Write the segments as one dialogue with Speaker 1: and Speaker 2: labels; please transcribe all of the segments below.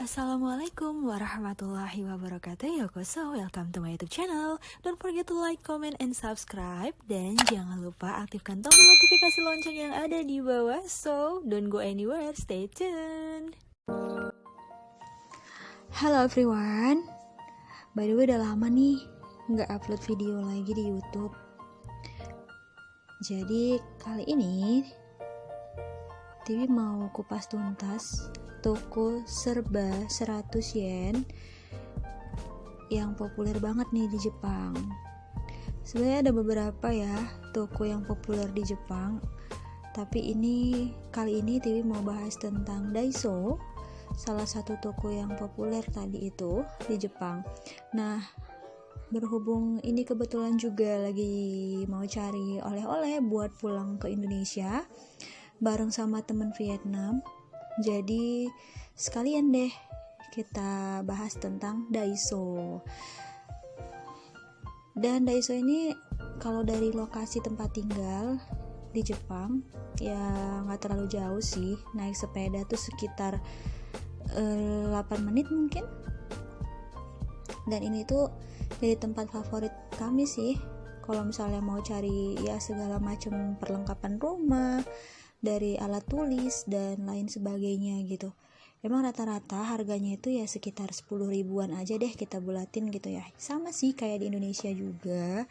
Speaker 1: Assalamualaikum warahmatullahi wabarakatuh. Welcome to my YouTube channel. Don't forget to like, comment, and subscribe. Dan jangan lupa aktifkan tombol notifikasi lonceng yang ada di bawah. So, don't go anywhere, stay tuned. Halo everyone. By the way, udah lama nih nggak upload video lagi di YouTube. Jadi kali ini TV mau kupas tuntas toko serba 100 yen yang populer banget nih di Jepang. Sebenarnya ada beberapa ya toko yang populer di Jepang, tapi kali ini TV mau bahas tentang Daiso, salah satu toko yang populer tadi itu di Jepang. Nah, berhubung ini kebetulan juga lagi mau cari oleh-oleh buat pulang ke Indonesia bareng sama temen Vietnam. Jadi sekalian deh kita bahas tentang Daiso. Dan Daiso ini kalau dari lokasi tempat tinggal di Jepang ya nggak terlalu jauh sih, naik sepeda tuh sekitar 8 menit mungkin. Dan ini tuh jadi tempat favorit kami sih kalau misalnya mau cari ya segala macam perlengkapan rumah, dari alat tulis dan lain sebagainya gitu. Emang rata-rata harganya itu ya sekitar 10 ribuan aja deh kita bulatin gitu ya. Sama sih kayak di Indonesia juga.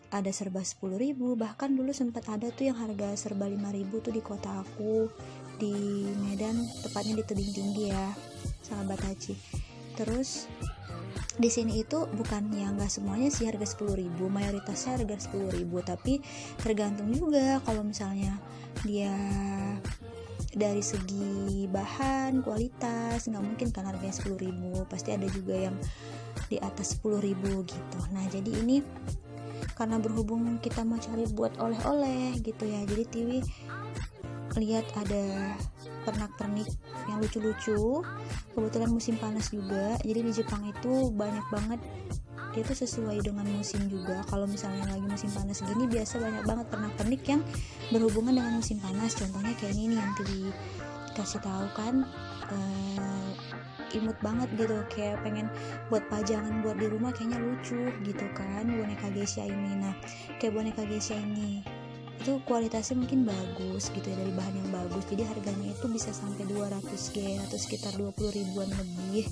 Speaker 1: Ada serba 10 ribu, bahkan dulu sempat ada tuh yang harga serba 5 ribu tuh di kota aku, di Medan, tepatnya di Tebing Tinggi ya, Sahabat Haji. Terus di sini itu bukan yang nggak semuanya sih harga 10.000, mayoritasnya harga 10.000, tapi tergantung juga kalau misalnya dia dari segi bahan, kualitas, nggak mungkin kan harganya 10.000, pasti ada juga yang di atas 10.000 gitu. Nah jadi ini karena berhubung kita mau cari buat oleh-oleh gitu ya, jadi TV lihat ada pernak-pernik yang lucu-lucu. Kebetulan musim panas juga, jadi di Jepang itu banyak banget, itu sesuai dengan musim juga. Kalau misalnya lagi musim panas gini biasa banyak banget pernak-pernik yang berhubungan dengan musim panas. Contohnya kayak ini nih yang dikasih tahu kan, imut banget gitu, kayak pengen buat pajangan buat di rumah, kayaknya lucu gitu kan boneka geisha ini. Nah kayak boneka geisha ini itu kualitasnya mungkin bagus gitu ya, dari bahan yang bagus, jadi harganya itu bisa sampai 200 yen atau sekitar 20 ribuan lebih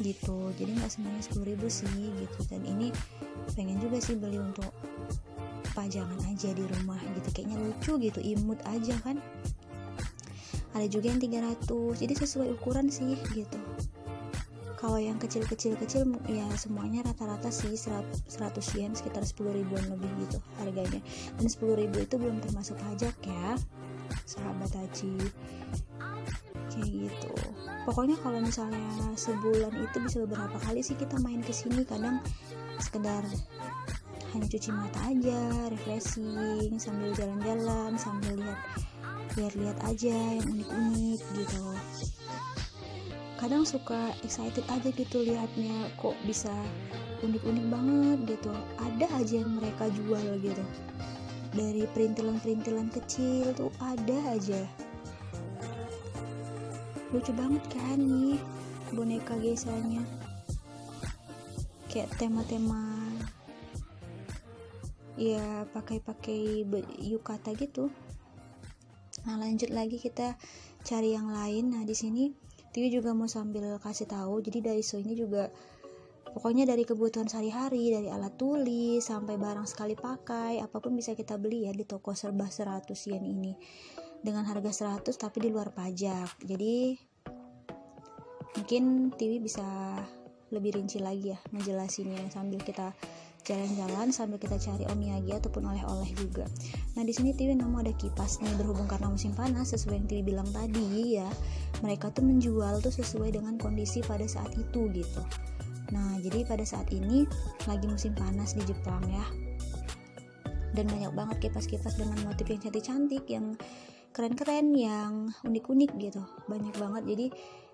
Speaker 1: gitu. Jadi nggak semuanya 10 ribu sih gitu. Dan ini pengen juga sih beli untuk pajangan aja di rumah gitu, kayaknya lucu gitu, imut aja kan. Ada juga yang 300, jadi sesuai ukuran sih gitu. Kalau yang kecil ya semuanya rata-rata sih 100 yen, sekitar 10 ribuan lebih gitu harganya. Dan 10 ribu itu belum termasuk pajak ya, Sahabat Haji. Kayak gitu. Pokoknya kalau misalnya sebulan itu bisa beberapa kali sih kita main kesini, kadang sekedar hanya cuci mata aja, refreshing, sambil jalan-jalan, sambil lihat-lihat aja yang unik-unik gitu. Kadang suka excited aja gitu lihatnya, kok bisa unik-unik banget gitu, ada aja yang mereka jual gitu, dari perintilan-perintilan kecil tuh ada aja. Lucu banget kan nih boneka geisha-nya, kayak tema-tema ya pakai yukata gitu. Nah lanjut lagi kita cari yang lain. Nah di sini TV juga mau sambil kasih tahu, jadi Daiso ini juga pokoknya dari kebutuhan sehari-hari, dari alat tulis sampai barang sekali pakai, apapun bisa kita beli ya di toko serba 100 yen ini dengan harga 100 tapi di luar pajak. Jadi mungkin TV bisa lebih rinci lagi ya ngejelasinnya sambil kita jalan-jalan, sambil kita cari omiyagi ataupun oleh-oleh juga. Nah di sini TV nemu ada kipas nih, berhubung karena musim panas sesuai yang TV bilang tadi ya, mereka tuh menjual tuh sesuai dengan kondisi pada saat itu gitu. Nah jadi pada saat ini lagi musim panas di Jepang ya, dan banyak banget kipas-kipas dengan motif yang cantik-cantik, yang keren-keren, yang unik-unik gitu, banyak banget. Jadi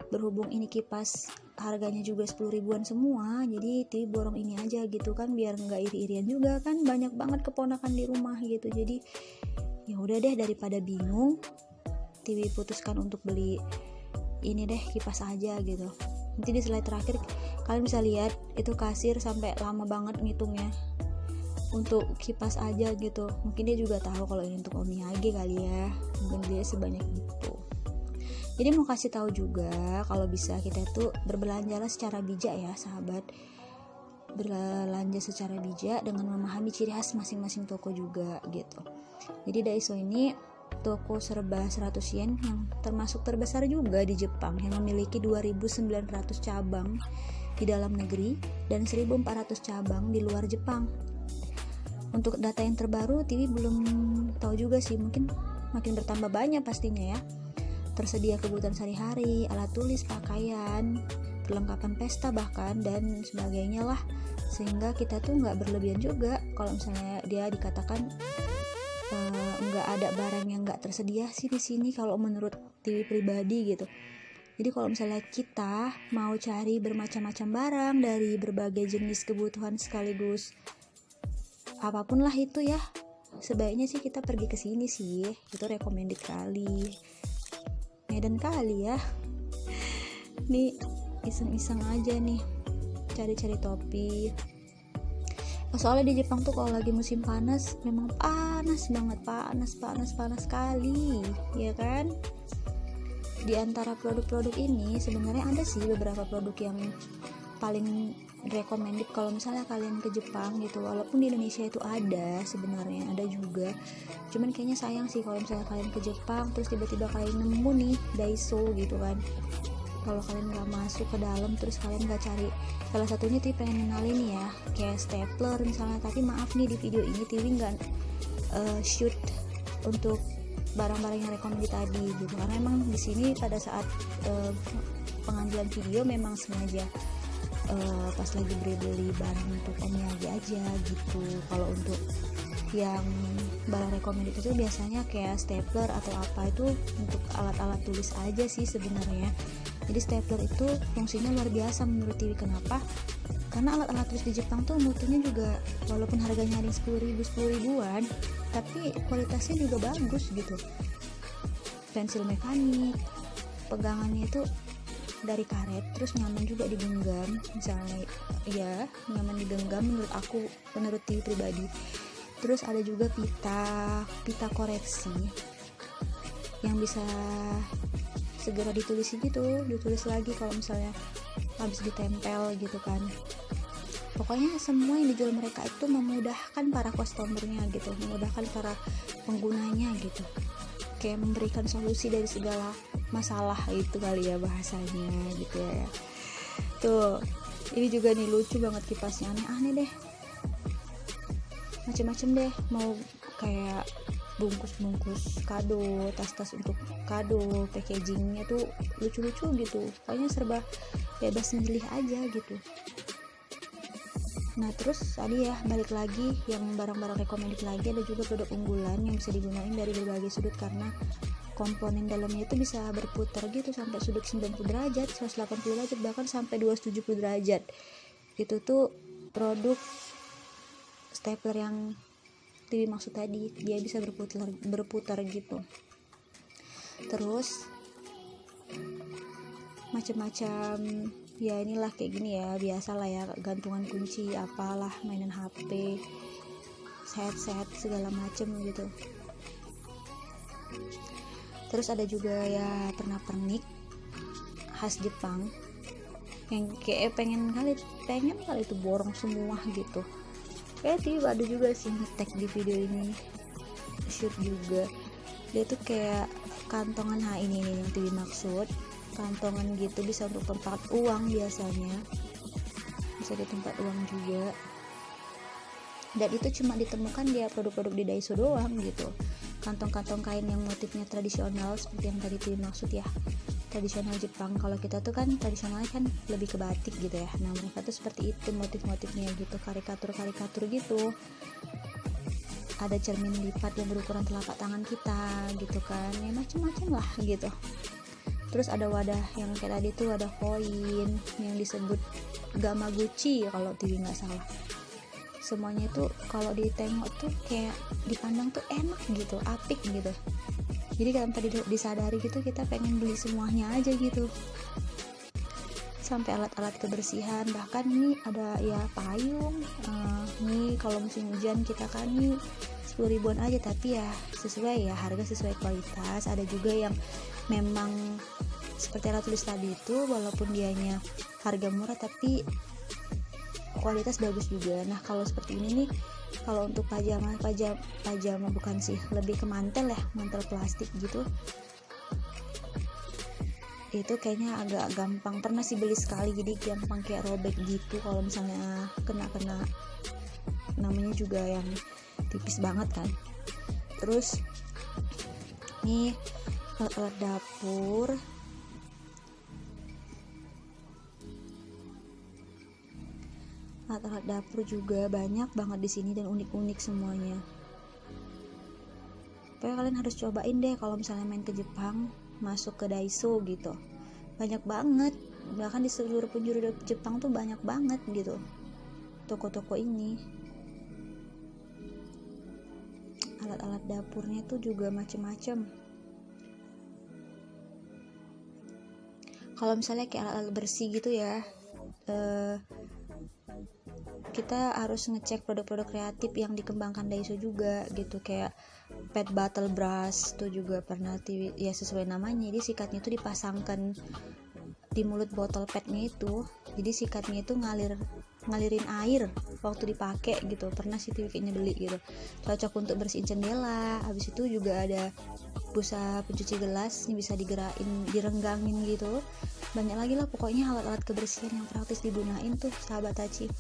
Speaker 1: berhubung ini kipas harganya juga 10 ribuan semua, jadi TV borong ini aja gitu kan, biar nggak iri-irian juga kan, banyak banget keponakan di rumah gitu. Jadi ya udah deh, daripada bingung, TV putuskan untuk beli ini deh kipas aja gitu. Nanti di slide terakhir kalian bisa lihat itu kasir sampai lama banget ngitungnya untuk kipas aja gitu. Mungkin dia juga tahu kalau ini untuk omiyage kali ya, mungkin dia sebanyak itu. Jadi mau kasih tahu juga kalau bisa kita tuh berbelanjalah secara bijak ya sahabat, berbelanja secara bijak dengan memahami ciri khas masing-masing toko juga gitu. Jadi Daiso ini toko serba 100 yen yang termasuk terbesar juga di Jepang, yang memiliki 2.900 cabang di dalam negeri dan 1.400 cabang di luar Jepang. Untuk data yang terbaru TV belum tahu juga sih, mungkin makin bertambah banyak pastinya ya. Tersedia kebutuhan sehari-hari, alat tulis, pakaian, perlengkapan pesta bahkan dan sebagainya lah, sehingga kita tuh nggak berlebihan juga kalau misalnya dia dikatakan nggak ada barang yang nggak tersedia sih di sini kalau menurut TV pribadi gitu. Jadi kalau misalnya kita mau cari bermacam-macam barang dari berbagai jenis kebutuhan sekaligus apapun lah itu ya, sebaiknya sih kita pergi ke sini sih, itu recommended kali. Medan kali ya. Nih iseng-iseng aja nih cari-cari topi. Soalnya di Jepang tuh kalau lagi musim panas memang panas banget, panas sekali, ya kan? Di antara produk-produk ini sebenarnya ada sih beberapa produk yang paling recommended kalau misalnya kalian ke Jepang gitu. Walaupun di Indonesia itu ada sebenarnya, ada juga. Cuman kayaknya sayang sih kalau misalnya kalian ke Jepang terus tiba-tiba kalian nemu nih Daiso gitu kan. Kalau kalian nggak masuk ke dalam terus kalian nggak cari, salah satunya tuh pengen kenalin nih ya, kayak stapler misalnya. Tapi maaf nih di video ini TV nggak shoot untuk barang-barang yang recommended tadi gitu, karena emang di sini pada saat pengambilan video memang sengaja pas lagi beli barang untuk omiyage aja gitu. Kalau untuk yang barang recommended itu biasanya kayak stapler atau apa, itu untuk alat-alat tulis aja sih sebenarnya. Jadi stapler itu fungsinya luar biasa menurut TV. Kenapa? Karena alat-alat tulis di Jepang tuh mutunya juga, walaupun harganya ada 10.000-an, tapi kualitasnya juga bagus gitu. Pensil mekanik, pegangannya itu dari karet, terus nyaman juga digenggam misalnya, ya nyaman digenggam menurut TV pribadi. Terus ada juga pita koreksi yang bisa segera ditulis gitu, ditulis lagi kalau misalnya habis ditempel gitu kan. Pokoknya semua yang dijual mereka itu memudahkan para customernya gitu, memudahkan para penggunanya gitu, kayak memberikan solusi dari segala masalah itu kali ya bahasanya gitu ya. Tuh ini juga nih lucu banget kipasnya, aneh-aneh deh, macem-macem deh, mau kayak bungkus kado, tas-tas untuk kado, packagingnya tuh lucu-lucu gitu, pokoknya serba bebas milih aja gitu. Nah terus tadi ya balik lagi yang barang-barang recommended lagi, ada juga produk unggulan yang bisa digunakan dari berbagai sudut karena komponen dalamnya itu bisa berputar gitu sampai sudut 90 derajat, 180 derajat, bahkan sampai 270 derajat. Itu tuh produk stapler yang TV maksud tadi, dia bisa berputar gitu. Terus macam-macam ya, inilah kayak gini ya, biasalah ya, gantungan kunci, apalah, mainan HP, set segala macem gitu. Terus ada juga ya pernak-pernik khas Jepang yang kayak pengen kali itu borong semua gitu. TV ada juga sih ngetek di video ini, shoot juga. Dia tuh kayak kantongan, ini yang TV maksud, kantongan gitu, bisa untuk tempat uang, biasanya bisa di tempat uang juga. Dan itu cuma ditemukan dia produk-produk di Daiso doang gitu. Kantong-kantong kain yang motifnya tradisional seperti yang tadi TV maksud ya, tradisional Jepang. Kalau kita tuh kan tradisionalnya kan lebih ke batik gitu ya, nah mereka tuh seperti itu motif-motifnya gitu, karikatur gitu. Ada cermin lipat yang berukuran telapak tangan kita gitu kan, ya macam-macam lah gitu. Terus ada wadah yang kayak tadi tuh, ada koin yang disebut Gamaguchi kalau TV nggak salah. Semuanya tuh kalau ditengok tuh kayak dipandang tuh enak gitu, apik gitu. Jadi tanpa disadari gitu kita pengen beli semuanya aja gitu, sampai alat-alat kebersihan. Bahkan ini ada ya payung, nih kalau musim hujan kita kan nih 10 ribuan aja, tapi ya sesuai ya, harga sesuai kualitas. Ada juga yang memang seperti yang tulis tadi itu, walaupun dianya harga murah tapi kualitas bagus juga. Nah kalau seperti ini nih, kalau untuk pajama bukan sih, lebih ke mantel ya, mantel plastik gitu, itu kayaknya agak gampang. Pernah sih beli sekali, jadi gampang kayak robek gitu kalau misalnya kena namanya juga yang tipis banget kan. Terus nih alat-alat dapur, alat-alat dapur juga banyak banget di sini dan unik-unik semuanya. Pokoknya kalian harus cobain deh kalau misalnya main ke Jepang, masuk ke Daiso gitu. Banyak banget, bahkan di seluruh penjuru Jepang tuh banyak banget gitu toko-toko ini. Alat-alat dapurnya tuh juga macem-macem. Kalau misalnya kayak alat-alat bersih gitu ya, kita harus ngecek produk-produk kreatif yang dikembangkan Daiso juga gitu, kayak pet bottle brush tuh juga pernah ya sesuai namanya, jadi sikatnya itu dipasangkan di mulut botol petnya itu, jadi sikatnya itu ngalirin air waktu dipakai gitu. Pernah sih kayaknya beli gitu, cocok untuk bersihin jendela. Habis itu juga ada busa pencuci gelas, ini bisa direnggangin gitu. Banyak lagi lah pokoknya alat-alat kebersihan yang praktis digunain tuh sahabat Tachi.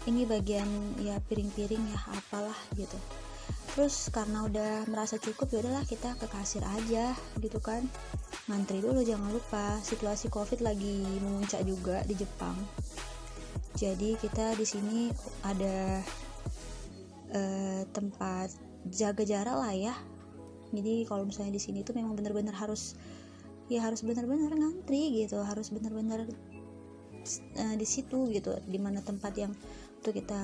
Speaker 1: Ini bagian ya piring-piring ya apalah gitu. Terus karena udah merasa cukup, ya udahlah kita ke kasir aja gitu kan. Ngantri dulu, jangan lupa situasi Covid lagi memuncak juga di Jepang. Jadi kita di sini ada tempat jaga jarak lah ya. Jadi kalau misalnya di sini tuh memang benar-benar harus benar-benar ngantri gitu, harus benar-benar di situ gitu, dimana tempat yang tuh kita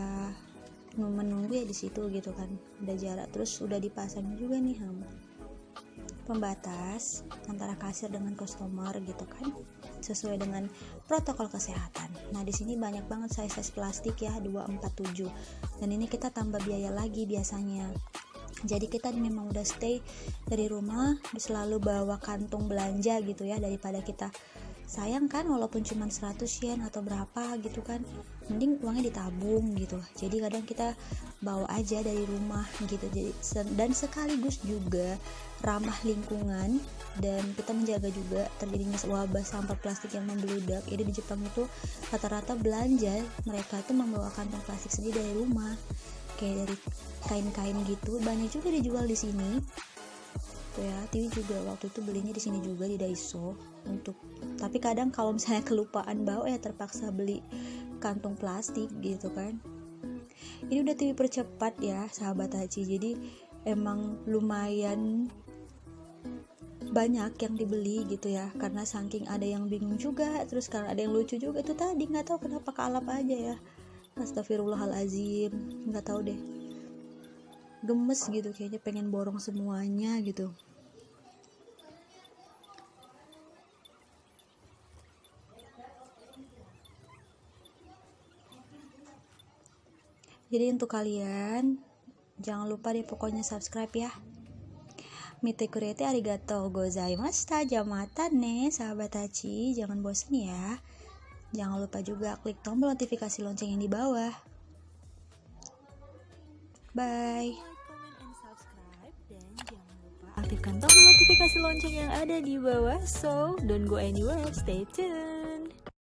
Speaker 1: menunggu ya di situ gitu kan, ada jarak. Terus udah dipasang juga nih pembatas antara kasir dengan customer gitu kan, sesuai dengan protokol kesehatan. Nah di sini banyak banget size plastik ya, 247, dan ini kita tambah biaya lagi biasanya. Jadi kita memang udah stay dari rumah selalu bawa kantong belanja gitu ya, daripada kita sayang kan walaupun cuma 100 yen atau berapa gitu kan, mending uangnya ditabung gitu. Jadi kadang kita bawa aja dari rumah gitu, jadi dan sekaligus juga ramah lingkungan, dan kita menjaga juga terjadinya wabah sampah plastik yang membeludak. Jadi di Jepang itu rata-rata belanja mereka itu membawa kantong plastik sendiri dari rumah, kayak dari kain-kain gitu, banyak juga dijual di sini tuh ya. Tiwi juga waktu itu belinya di sini juga di Daiso tapi kadang kalau misalnya kelupaan bawa ya terpaksa beli kantong plastik gitu kan. Ini udah Tiwi percepat ya sahabat Haji, jadi emang lumayan banyak yang dibeli gitu ya, karena saking ada yang bingung juga, terus karena ada yang lucu juga. Itu tadi nggak tahu kenapa kalap aja ya, astagfirullahalazim, nggak tahu deh, gemes gitu kayaknya, pengen borong semuanya gitu. Jadi untuk kalian jangan lupa deh pokoknya subscribe ya. Mite kurete arigatou gozaimashita. Jamatan nih sahabat Hachi, jangan bosan ya. Jangan lupa juga klik tombol notifikasi lonceng yang di bawah. Bye. Aktifkan tombol notifikasi lonceng yang ada di bawah. So don't go anywhere, stay tuned.